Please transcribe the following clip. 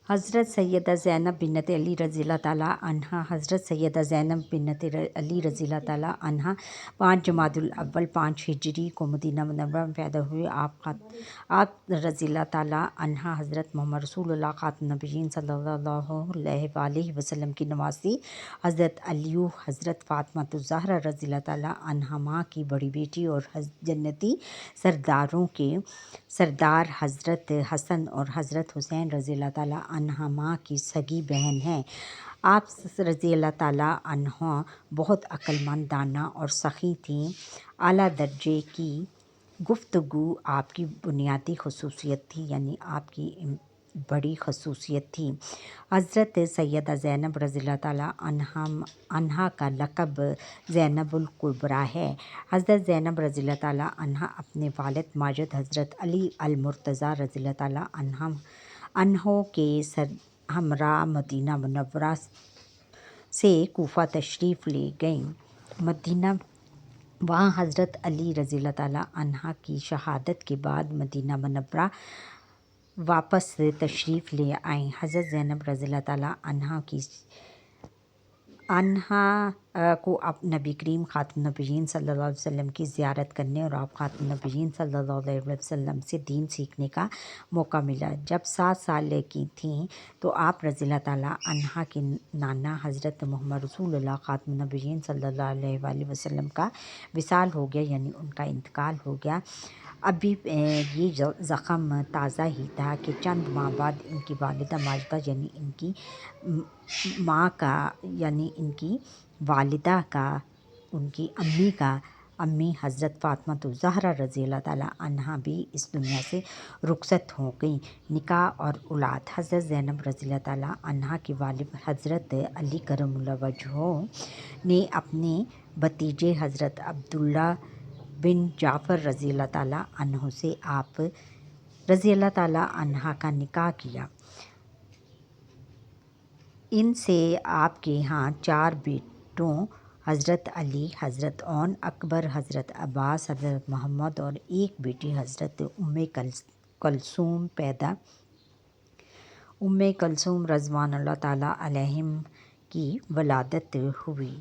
हज़रत सैयदा ज़ैनब बिन्नत अली रज़ी अल्लाह ताला अन्हा हज़रत सैयदा ज़ैनब बिन्नत अली रज़ी अल्लाह ताला अन्हा 5 जमादुल अव्वल 5 हिजरी को मदीना मुनव्वरा में पैदा हुए। आप रज़ी अल्लाह ताला अन्हा हज़रत मोहम्मद रसूलुल्लाह खातमुन नबिय्यीन सल्लल्लाहु अलैहि वसल्लम की नवासी हज़रत अली हज़रत फ़ातिमा ज़हरा रज़ी अल्लाह ताला अन्हा की बड़ी बेटी और जन्नती सरदारों के सरदार हज़रत हसन और हज़रत हुसैन रज़ी अल्लाह ताला अन्हुमा की सगी बहन हैं। आप रज़ी अल्लाह ताला अन्हा बहुत अक्लमंद, दाना और सखी थीं। आला दर्जे की गुफ्तगू आपकी बुनियादी खसूसियत थी, यानी आपकी बड़ी खसूसियत थी। हज़रत सैयदा ज़ैनब रज़ी अल्लाह ताला अन्हा का लक़ब ज़ैनबुल कुबरा है। हज़रत ज़ैनब रज़ी अल्लाह ताला अन्हा अपने वालिद माजिद हज़रत अली अल मुर्तज़ा रज़ी अल्लाह ताला अन्हों के हमरा मदीना मुनव्वरा से कूफ़ा तशरीफ़ ले गईं। मदीना वहाँ हज़रत अली रज़ी अल्लाह ताला अन्हा की शहादत के बाद मदीना मुनव्वरा वापस तशरीफ़ ले आईं। हज़रत ज़ैनब रज़ी अल्लाह ताला अन्हा को अब नबी करीम खातमुन नबिय्यीन सल्लल्लाहु अलैहि वसल्लम की ज़ियारत करने और आप खातमुन नबिय्यीन सल्लल्लाहु अलैहि वसल्लम से दीन सीखने का मौका मिला। जब 7 साल की थीं तो आप रज़ी अल्लाह ताला अन्हा के नाना हज़रत मोहम्मद रसूलुल्लाह खातमुन नबिय्यीन सल्लल्लाहु अलैहि वसल्लम का विसाल हो गया, यानी उनका इंतकाल हो गया। अभी ये ज़ख़म ताज़ा ही था कि चंद माह बाद इनकी वालिदा माजिदा यानी इनकी माँ का यानी इनकी वालिदा का उनकी अम्मी हज़रत फ़ातिमा ज़हरा रज़ी अल्लाह ताला अन्हा भी इस दुनिया से रुखसत हो गई। निकाह और औलाद। हज़रत ज़ैनब रज़ी अल्लाह ताला अन्हा के वालिद हज़रत अली करमुल्लाह वजह ने अपने भतीजे हज़रत अब्दुल्ला बिन जाफ़र रज़ी अल्लाह ताला अन्हु से आप रज़ी अल्लाह ताला अन्हा का निकाह किया। इनसे आपके यहाँ 4 बेटों हज़रत अली, हज़रत ओन अकबर, हज़रत अब्बास, हज़रत मोहम्मद और एक बेटी हज़रत उम्मे कलसूम रज़वानुल्लाह ताला अलैहिम की वलादत हुई।